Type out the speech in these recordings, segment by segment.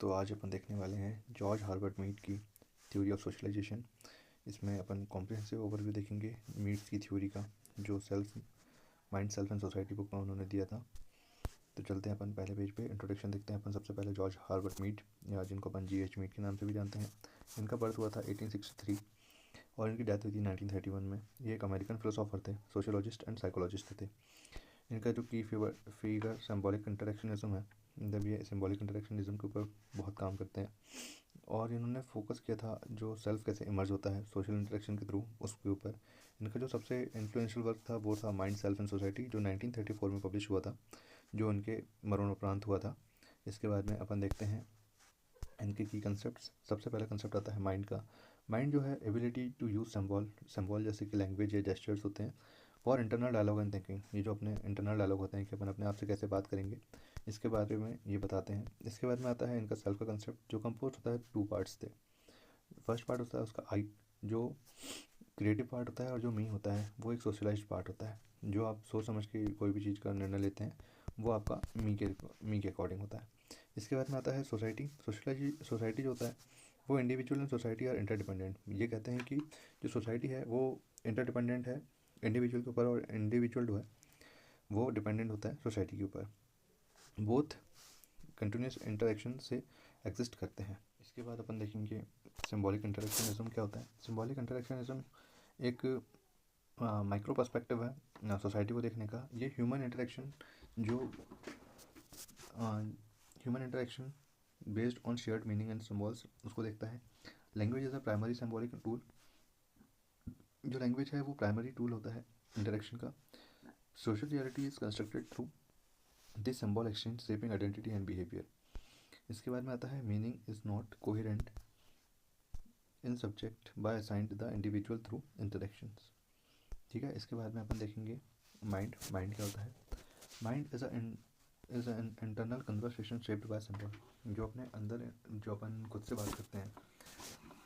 तो आज अपन देखने वाले हैं जॉर्ज हर्बर्ट मीड की थ्योरी ऑफ सोशलाइजेशन। इसमें अपन कॉम्प्रिहेंसिव ओवरव्यू देखेंगे मीड्स की थ्योरी का, जो mind self and society book में उन्होंने दिया था। तो चलते हैं अपन पहले पेज पे, इंट्रोडक्शन देखते हैं अपन। सबसे पहले जॉर्ज हर्बर्ट मीड, या जिनको अपन GH मीड के नाम से भी जानते हैं। इनका बर्थ हुआ था 1863 और इनकी डेथ हुई थी 1931 में। ये एक अमेरिकन फिलोसोफर थे, सोशोलॉजिस्ट एंड साइकोलॉजिस्ट थे। इनका जो की फिगर सिंबॉलिक इंटरेक्शनिज्म है, मतलब ये सिंबॉलिक इंटरेक्शनिज्म के ऊपर बहुत काम करते हैं। और इन्होंने फोकस किया था जो सेल्फ कैसे इमर्ज होता है सोशल इंटरेक्शन के थ्रू, उसके ऊपर। इनका जो सबसे इन्फ्लुएंशियल वर्क था वो था माइंड सेल्फ एंड सोसाइटी, जो 1934 में पब्लिश हुआ था, जो उनके मरणोपरांत हुआ था। इसके बाद में अपन देखते हैं इनके की कंसेप्ट। सबसे पहला कंसेप्ट आता है माइंड का। माइंड जो है एबिलिटी टू यूज सिंबल जैसे कि लैंग्वेज या जेस्चर्स होते हैं for internal dialogue and thinking. ये जो अपने इंटरनल डायलॉग होते हैं कि अपन अपने आप से कैसे बात करेंगे, इसके बारे में ये बताते हैं। इसके बाद में आता है इनका सेल्फ का कंसेप्ट, जो कंपोज होता है 2 पार्ट्स थे। फर्स्ट पार्ट होता है उसका आई, जो क्रिएटिव पार्ट होता है, और जो मी होता है वो एक सोशलाइज्ड पार्ट होता है। जो आप सोच समझ के कोई भी चीज़ का निर्णय लेते हैं वो आपका मी के अकॉर्डिंग होता है। इसके बाद में आता है सोसाइटी। सोसाइटी जो होता है वो individual and society are interdependent. ये कहते हैं कि जो सोसाइटी है वो इंटरडिपेंडेंट है इंडिविजुअल के ऊपर, और इंडिविजुअल जो है वो डिपेंडेंट होता है सोसाइटी के ऊपर। बोथ कंटिन्यूस इंटरेक्शन से एग्जिस्ट करते हैं। इसके बाद अपन देखेंगे सिंबॉलिक इंटरेक्शनिज्म क्या होता है। सिंबॉलिक इंटरेक्शनिज्म एक माइक्रो पर्सपेक्टिव है सोसाइटी को देखने का। ये human interaction based on shared meaning and symbols उसको देखता है। Language is a primary symbolic tool. जो लैंग्वेज है वो प्राइमरी टूल होता है इंटरेक्शन का। Social reality is constructed through this symbol exchange shaping identity and behaviour. इसके बाद में आता है meaning is not coherent in subject by assigned the individual through interactions. ठीक है। इसके बाद में अपन देखेंगे माइंड क्या होता है। Mind is an internal conversation shaped by symbol. जो अपने अंदर जो अपन खुद से बात करते हैं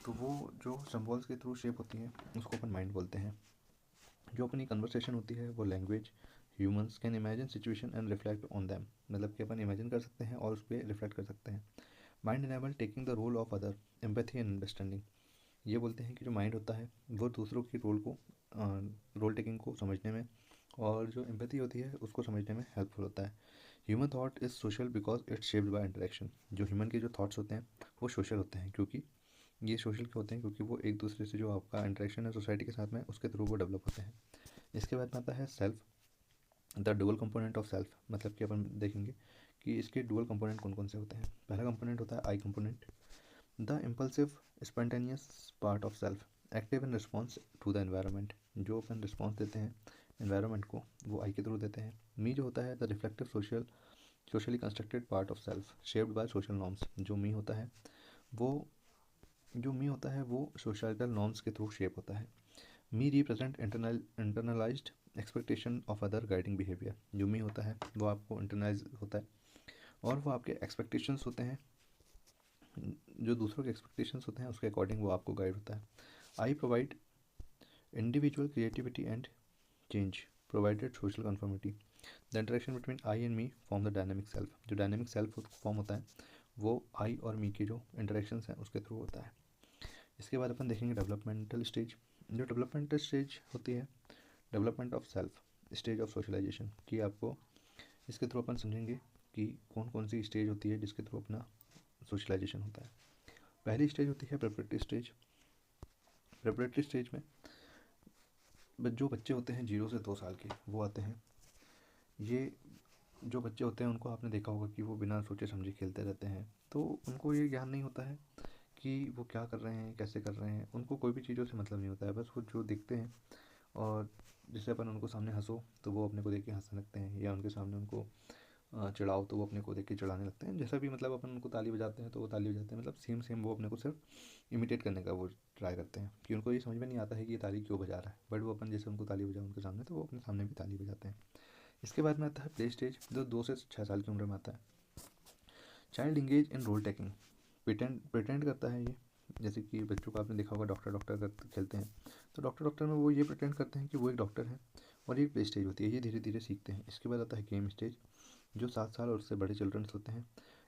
तो वो जो सिम्बॉल्स के थ्रू शेप होती हैं उसको अपन माइंड बोलते हैं। जो अपनी कन्वर्सेशन होती है वो language humans can imagine situation and reflect on them, मतलब कि अपन इमेजिन कर सकते हैं और उस पर रिफ्लेक्ट कर सकते हैं। Mind enable taking the role of other, empathy and understanding. ये बोलते हैं कि जो माइंड होता है वो दूसरों की रोल टेकिंग को समझने में, और जो एम्पैथी होती है उसको समझने में हेल्पफुल होता है। Human thought is social because it's shaped by interaction. जो ह्यूमन के जो थॉट्स होते हैं वो सोशल होते हैं, क्योंकि ये सोशल के होते हैं क्योंकि वो एक दूसरे से जो आपका इंटरेक्शन है सोसाइटी के साथ में उसके थ्रू वो डेवलप होते हैं। इसके बाद में आता है self, the dual component of self. मतलब कि अपन देखेंगे कि इसके डुअल कंपोनेंट कौन कौन से होते हैं। पहला कंपोनेंट होता है I component, the impulsive spontaneous part of self, active in response to the environment. जो अपन रिस्पॉन्स देते हैं एनवायरनमेंट को वो आई के थ्रू देते हैं। मी जो होता है the reflective socially constructed part of self, shaped by social norms. जो मी होता है वो सोशल नॉर्म्स के थ्रू शेप होता है। Me represent internalized expectation of other guiding behaviour. जो मी होता है वो आपको इंटरनलाइज होता है और वो आपके एक्सपेक्टेशंस होते हैं, जो दूसरों के एक्सपेक्टेशंस होते हैं उसके अकॉर्डिंग वो आपको गाइड होता है। I provide individual creativity and change provided social conformity. The interaction between I and me form the dynamic self. जो डायनेमिक सेल्फ फॉर्म होता है वो आई और मी के जो इंटरेक्शंस हैं उसके थ्रू होता है। इसके बाद अपन देखेंगे डेवलपमेंटल स्टेज। जो डेवलपमेंटल स्टेज होती है, development of self, stage of socialization की आपको इसके थ्रू अपन समझेंगे कि कौन कौन सी स्टेज होती है जिसके थ्रू अपना सोशलाइजेशन होता है। पहली स्टेज होती है प्रेपरेटरी स्टेज। प्रेपरेटरी स्टेज में जो बच्चे होते हैं 0 से 2 साल के वो आते हैं। ये जो बच्चे होते हैं उनको आपने देखा होगा कि वो बिना सोचे समझे खेलते रहते हैं, तो उनको ये ज्ञान नहीं होता है कि वो क्या कर रहे हैं कैसे कर रहे हैं। उनको कोई भी चीज़ों से मतलब नहीं होता है, बस वो जो दिखते हैं और जैसे अपन उनको सामने हंसो तो वो अपने को देख के हंसने लगते हैं, या उनके सामने उनको चिढ़ाओ तो वो अपने को देख के चिढ़ाने लगते हैं। जैसा भी मतलब अपन उनको ताली बजाते हैं तो वो ताली बजाते हैं, मतलब सेम सेम वो अपने को सिर्फ इमिटेट करने का वो ट्राई करते हैं, कि उनको ये समझ में नहीं आता है कि ये ताली क्यों बजा रहा है, बट वो अपन जैसे उनको ताली बजाओ उनके सामने तो वो अपने सामने भी ताली बजाते हैं। इसके बाद में आता है प्ले स्टेज, जो 2 से 6 साल की उम्र में आता है। Child engage in role taking, pretend करता है ये। जैसे कि बच्चों को आपने देखा होगा डॉक्टर खेलते हैं, तो डॉक्टर में वो ये प्रिटेंड करते हैं कि वो एक डॉक्टर है, और ये प्ले स्टेज होती है, ये धीरे धीरे सीखते हैं। इसके बाद आता है गेम स्टेज, जो 7 साल और उससे बड़े चिल्ड्रंस होते हैं।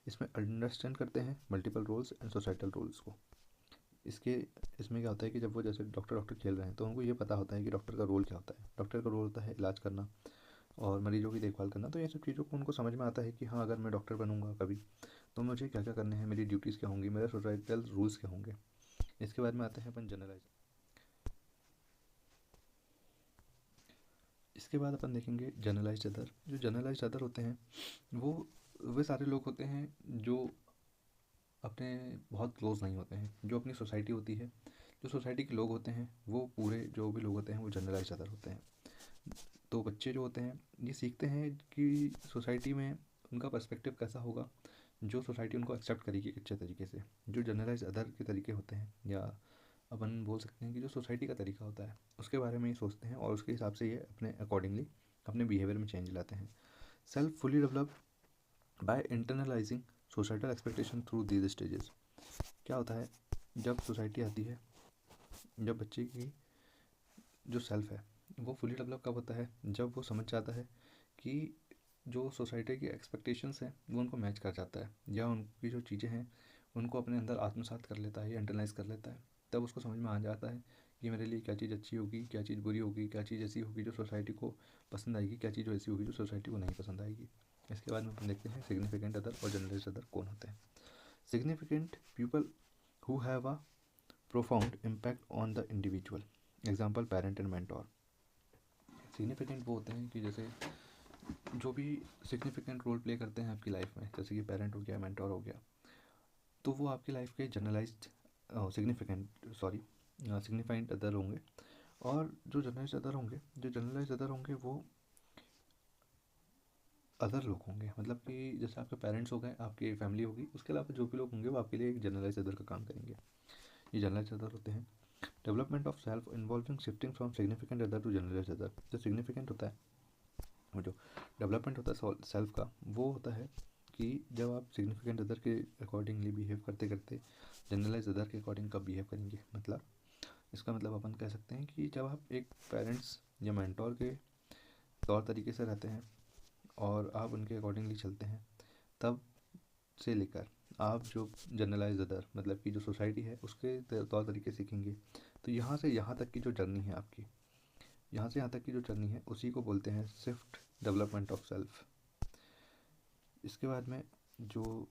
इसमें अंडरस्टैंड करते हैं multiple roles and societal roles को। इसमें क्या होता है कि जब वो जैसे डॉक्टर खेल रहे हैं तो उनको ये पता होता है कि डॉक्टर का रोल क्या होता है। डॉक्टर का रोल होता है इलाज करना और मरीजों की देखभाल करना। तो ये सब चीज़ों को उनको समझ में आता है कि हाँ, अगर मैं डॉक्टर बनूंगा कभी तो मुझे क्या क्या करने हैं, मेरी ड्यूटीज़ क्या होंगी, मेरे सोसाइटल रूल्स क्या होंगे। इसके बाद में आते हैं अपन जनरलाइज। इसके बाद अपन देखेंगे जनरलाइज्ड अदर। जो जनरलाइज्ड अदर होते हैं वो वे सारे लोग होते हैं जो अपने बहुत क्लोज नहीं होते हैं। जो अपनी सोसाइटी होती है, जो सोसाइटी के लोग होते हैं, वो पूरे जो भी लोग होते हैं वो जनरलाइज्ड अदर होते हैं। तो बच्चे जो होते हैं ये सीखते हैं कि सोसाइटी में उनका पर्सपेक्टिव कैसा होगा, जो सोसाइटी उनको एक्सेप्ट करेगी अच्छे तरीके से। जो जनरलाइज अदर के तरीके होते हैं, या अपन बोल सकते हैं कि जो सोसाइटी का तरीका होता है, उसके बारे में ही सोचते हैं और उसके हिसाब से ये अपने अकॉर्डिंगली अपने बिहेवियर में चेंज लाते हैं। Self fully develop by internalising societal expectation through these stages. क्या होता है, जब सोसाइटी आती है, जब बच्चे की जो सेल्फ है वो फुली डेवलप कब होता है, जब वो समझ जाता है कि जो सोसाइटी की एक्सपेक्टेशंस हैं वो उनको मैच कर जाता है, या उनकी जो चीज़ें हैं उनको अपने अंदर आत्मसात कर लेता है या इंटरलाइज कर लेता है। तब उसको समझ में आ जाता है कि मेरे लिए क्या चीज़ अच्छी होगी, क्या चीज़ बुरी होगी, क्या चीज़ ऐसी होगी जो सोसाइटी को पसंद आएगी, क्या चीज़ ऐसी होगी जो सोसाइटी को नहीं पसंद आएगी। इसके बाद में अपन देखते हैं सिग्निफिकेंट अदर और जनरलाइज्ड अदर कौन होते हैं। Significant people who have a profound impact on the individual, example parent and mentor. Significant वो होते हैं कि जैसे जो भी सिग्निफिकेंट रोल प्ले करते हैं आपकी लाइफ में, जैसे कि पेरेंट हो गया, मेंटोर हो गया, तो वो आपकी लाइफ के जनरलाइज्ड सिग्निफाइंड अदर होंगे। और जो जनरलाइज अदर होंगे वो अदर लोग होंगे, मतलब कि जैसे आपके पेरेंट्स हो गए, आपकी फैमिली होगी, उसके अलावा जो भी लोग होंगे वो आपके लिए एक जनरलाइज अदर का काम करेंगे। ये जनरलाइज अदर होते हैं। Development of self involving shifting from significant other to generalize other. जो सिग्निफिकेंट होता है, वो जो डेवलपमेंट होता है सेल्फ का, वो होता है कि जब आप सिग्निफिकेंट अदर के अकॉर्डिंगली बिहेव करते करते जनरलाइज अदर के अकॉर्डिंग कब बिहेव करेंगे। मतलब इसका मतलब अपन कह सकते हैं कि जब आप एक पेरेंट्स या मेंटोर के तौर तरीके से रहते हैं और आप उनके अकॉर्डिंगली चलते हैं, तब से लेकर आप जो जनरलाइज अदर मतलब कि जो सोसाइटी है उसके तौर तरीके सीखेंगे। तो यहाँ से यहाँ तक की जो जर्नी है आपकी, यहाँ से यहाँ तक की जो जर्नी है उसी को बोलते हैं शिफ्ट डेवलपमेंट ऑफ सेल्फ। इसके बाद में जो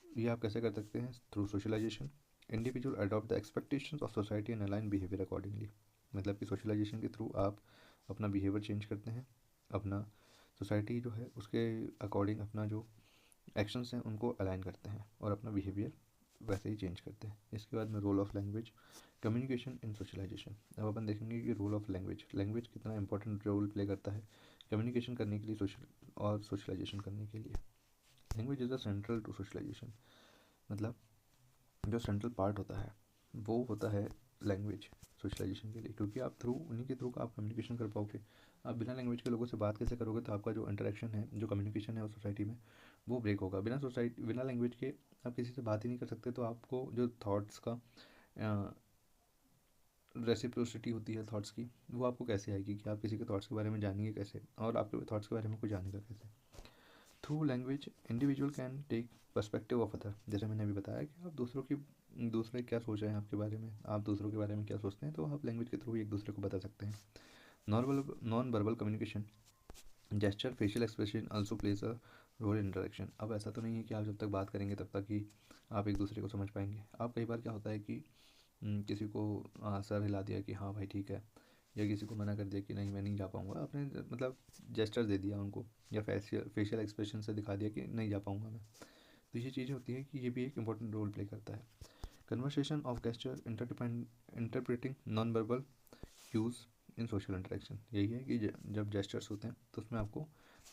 ये आप कैसे कर सकते हैं, through socialization. Individual adopt the expectations of society and align behaviour accordingly. मतलब कि सोशलाइजेशन के थ्रू आप अपना बिहेवियर चेंज करते हैं, अपना सोसाइटी जो है उसके अकॉर्डिंग अपना जो एक्शंस हैं उनको अलाइन करते हैं और अपना बिहेवियर वैसे ही चेंज करते हैं। इसके बाद में role of language, communication in socialization. अब अपन देखेंगे कि रोल ऑफ लैंग्वेज कितना इंपॉर्टेंट रोल प्ले करता है कम्युनिकेशन करने के लिए, सोशलाइजेशन करने के लिए। Language is the central to socialization. मतलब जो सेंट्रल पार्ट होता है वो होता है लैंग्वेज सोशलाइजेशन के लिए, क्योंकि आप उन्हीं के थ्रू आप कम्युनिकेशन कर पाओगे। आप बिना लैंग्वेज के लोगों से बात कैसे करोगे, तो आपका जो इंटरेक्शन है, जो कम्युनिकेशन है उस सोसाइटी में, वो ब्रेक होगा। बिना लैंग्वेज के आप किसी से बात ही नहीं कर सकते। तो आपको जो थॉट्स का रेसिप्रोसिटी होती है थॉट्स की, वो आपको कैसे आएगी कि आप किसी के थॉट्स के बारे में जानेंगे कैसे, और आपके थॉट्स के बारे में कोई जानेगा कैसे। Through language individual can take perspective of other. जैसे मैंने अभी बताया कि आप दूसरे क्या सोच रहे हैं आपके बारे में, आप दूसरों के बारे में क्या सोचते हैं, तो आप लैंग्वेज के थ्रू एक दूसरे को बता सकते हैं। Non verbal communication, gesture, facial expression also plays a role in interaction. अब ऐसा तो नहीं है कि आप जब तक बात करेंगे तब तक ही आप एक दूसरे को समझ पाएंगे। आप कई बार क्या होता है कि किसी को सर हिला दिया कि हाँ भाई ठीक है, या किसी को मना कर दिया कि नहीं मैं नहीं जा पाऊँगा, आपने मतलब जेस्चर दे दिया उनको, या फेशियल एक्सप्रेशन से दिखा दिया कि नहीं जा पाऊँगा मैं। तो ये चीज़ें होती है कि ये भी एक इंपॉर्टेंट रोल प्ले करता है। Conversation of gesture interpreting non verbal use in social interaction. यही है कि जब जेस्चर्स होते हैं तो उसमें आपको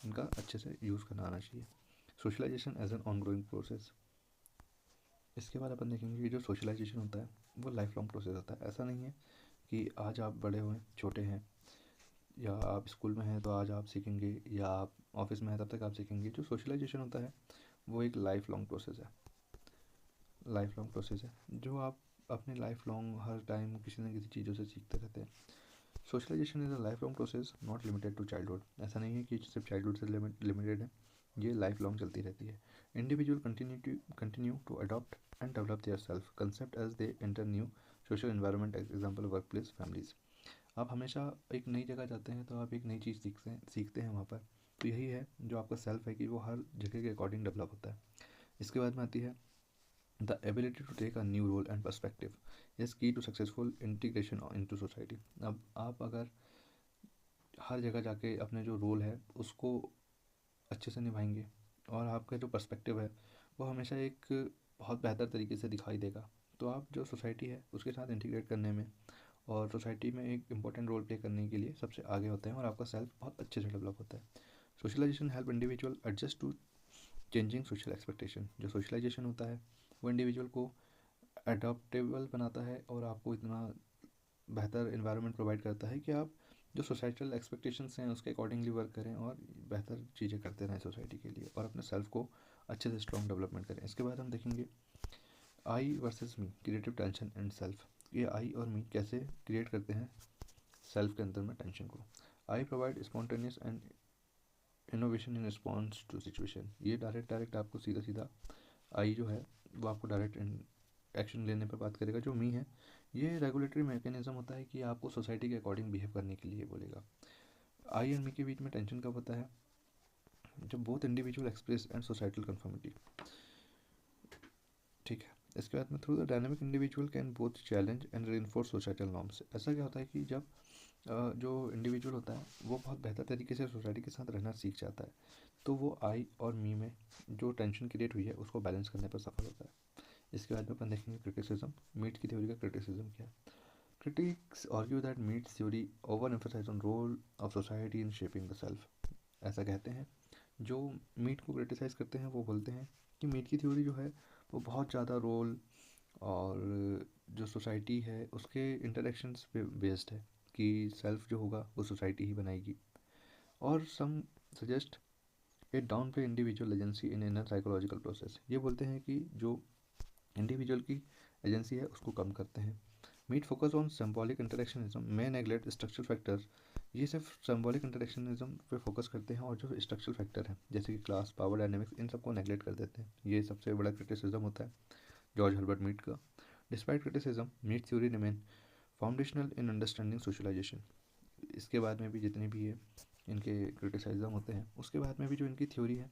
इनका अच्छे से यूज़ करना आना चाहिए। Socialization as an on growing process. इसके बाद अपन देखेंगे कि जो सोशलाइजेशन होता है वो लाइफ लॉन्ग प्रोसेस होता है। ऐसा नहीं है कि आज आप बड़े हुए छोटे हैं, या आप स्कूल में हैं तो आज आप सीखेंगे, या आप ऑफिस में हैं तब तक आप सीखेंगे। जो सोशलाइजेशन होता है वो एक लाइफ लॉन्ग प्रोसेस है, जो आप अपने लाइफ लॉन्ग हर टाइम किसी न किसी चीज़ों से सीखते रहते हैं। Socialization is a life long process not limited to childhood. ऐसा नहीं है कि सिर्फ चाइल्डहुड से लिमिटेड है, ये लाइफ लॉन्ग चलती रहती है। Individual continue to adopt and develop their self concept as they enter new social environment, example work place, families. आप हमेशा एक नई जगह जाते हैं तो आप एक नई चीज़ सीखते हैं वहाँ पर। तो यही है जो आपका सेल्फ है कि वो हर जगह के अकॉर्डिंग डेवलप होता है। इसके बाद में आती है the ability to take a new role and perspective is key to successful integration into society. अब आप अगर हर जगह जाके अपने जो रोल है उसको अच्छे से निभाएंगे और आपका जो पर्सपेक्टिव है वो हमेशा एक बहुत बेहतर तरीके से दिखाई देगा, तो आप जो सोसाइटी है उसके साथ इंटीग्रेट करने में और सोसाइटी में एक इम्पोर्टेंट रोल प्ले करने के लिए सबसे आगे होते हैं और आपका सेल्फ बहुत अच्छे से डेवलप होता है। Socialization help individual adjust to changing social expectation. जो सोशलाइजेशन होता है वो इंडिविजुअल को अडॉप्टेबल बनाता है और आपको इतना बेहतर इन्वायरमेंट प्रोवाइड करता है कि आप जो सोसाइटल एक्सपेक्टेशंस हैं उसके अकॉर्डिंगली वर्क करें और बेहतर चीज़ें करते रहें सोसाइटी के लिए और अपने सेल्फ को अच्छे से स्ट्रॉन्ग डेवलपमेंट करें। इसके बाद हम देखेंगे आई versus me, creative tension and self. ये आई और मी कैसे क्रिएट करते हैं सेल्फ के अंदर में टेंशन को। I provide spontaneous and innovation in response to situation. ये डायरेक्ट आपको सीधा सीधा आई जो है वो आपको डायरेक्ट एक्शन लेने पर बात करेगा। जो मी है ये रेगुलेटरी मैकेनिज्म होता है कि आपको सोसाइटी के अकॉर्डिंग बिहेव करने के लिए बोलेगा। आई और मी के बीच में टेंशन कब होता है, जब both individual express and societal conformity. ठीक है। इसके बाद में through the dynamic individual can both challenge and reinforce societal norms. ऐसा क्या होता है कि जब जो इंडिविजुअल होता है वो बहुत बेहतर तरीके से सोसाइटी के साथ रहना सीख जाता है, तो वो आई और मी में जो टेंशन क्रिएट हुई है उसको बैलेंस करने पर सफल होता है। इसके बाद में अपन देखेंगे क्रिटिसिज्म। मीट की थ्योरी का क्रिटिसिज्म क्या है। Critics argue that Mead's theory overemphasizes on role of society in shaping the self। ऐसा कहते हैं, जो मीट को क्रिटिसाइज़ करते हैं वो बोलते हैं कि मीट की थ्योरी जो है वो बहुत ज़्यादा रोल और जो सोसाइटी है उसके इंटरेक्शंस पे बेस्ड है कि सेल्फ जो होगा वो सोसाइटी ही बनाएगी। और some suggest a downplay individual agency in inner psychological process. ये बोलते हैं कि जो इंडिविजुअल की एजेंसी है उसको कम करते हैं। Mead focus on symbolic interactionism में नेगलेक्ट स्ट्रक्चरल फैक्टर। ये सिर्फ सिंबॉलिक इंटरेक्शनिज्म पे फोकस करते हैं और जो स्ट्रक्चरल फैक्टर हैं जैसे कि क्लास, पावर डायनेमिक्स, इन सबको नेगलेक्ट कर देते हैं। ये सबसे बड़ा क्रिटिसिज्म होता है जॉर्ज हर्बर्ट मीट का। Despite criticism Mead theory remain foundational in understanding socialization. इसके बाद में भी जितने भी ये इनके क्रिटिसिज्म होते हैं उसके बाद में भी जो इनकी थ्योरी है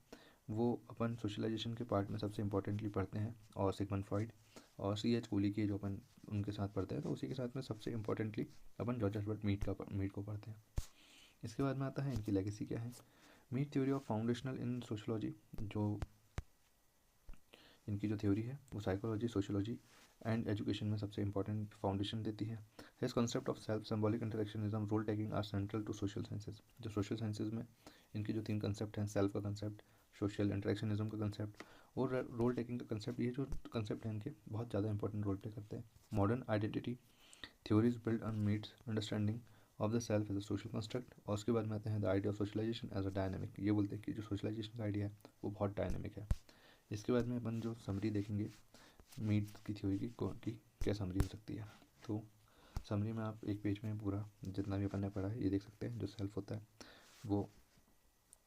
वो अपन सोशलाइजेशन के पार्ट में सबसे इंपॉर्टेंटली पढ़ते हैं और सिगमंड फ्रॉइड और C.H. कूली की जो अपन उनके साथ पढ़ते हैं तो उसी के साथ में सबसे इंपॉर्टेंटली अपन जॉर्ज हर्बर्ट मीट को पढ़ते हैं। इसके बाद में आता है इनकी लेगेसी क्या है। Mead theory of foundational in sociology. जो इनकी जो थ्योरी है वो साइकोलॉजी, सोशोलॉजी एंड एजुकेशन में सबसे इंपॉर्टेंट फाउंडेशन देती है। His concept of self, symbolic interactionism, role taking are central to social sciences. जो सोशल साइंसेज में इनकी जो 3 कंसेप्ट हैं, सेल्फ का कंसेप्ट, सोशल इंटरेक्शनिज्म का कंसेप्ट और रोल टेकिंग का कंसेप्ट, ये जो कंसेप्ट हैं इनके बहुत ज़्यादा इंपॉर्टेंट रोल प्ले करते हैं। Modern identity theories build on Mead's understanding of the self as a social construct. और उसके बाद में आते हैं the idea of socialization as a dynamic. ये बोलते हैं कि जो सोशलाइजेशन का आइडिया है वो बहुत डायनेमिक है। इसके बाद में अपन जो समरी देखेंगे मीट की थ्योरी की क्या समरी हो सकती है। तो समरी में आप एक पेज में पूरा जितना भी अपन ने पढ़ा है ये देख सकते हैं। जो सेल्फ होता है वो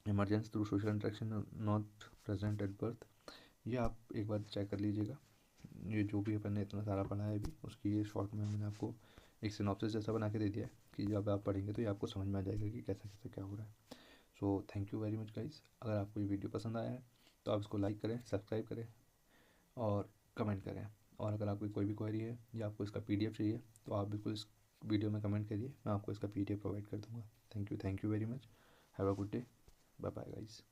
emergence through social interaction, not present at birth. ये आप एक बार चेक कर लीजिएगा। ये जो भी अपन ने इतना सारा पढ़ा है अभी उसकी ये शॉर्ट में मैंने आपको एक सिनॉप्सिस जैसा बना के दे दिया है कि जब आप पढ़ेंगे तो ये आपको समझ में आ जाएगा कि कैसे कैसे क्या हो रहा है। So thank you very much guys. अगर आपको ये वीडियो पसंद आया है तो आप इसको लाइक करें, सब्सक्राइब करें और कमेंट करें। और अगर आपकी कोई भी क्वेरी है या आपको इसका PDF चाहिए तो आप बिल्कुल इस वीडियो में कमेंट करिए, मैं आपको इसका PDF प्रोवाइड कर दूँगा। Thank you very much. Have a good day. Bye bye guys.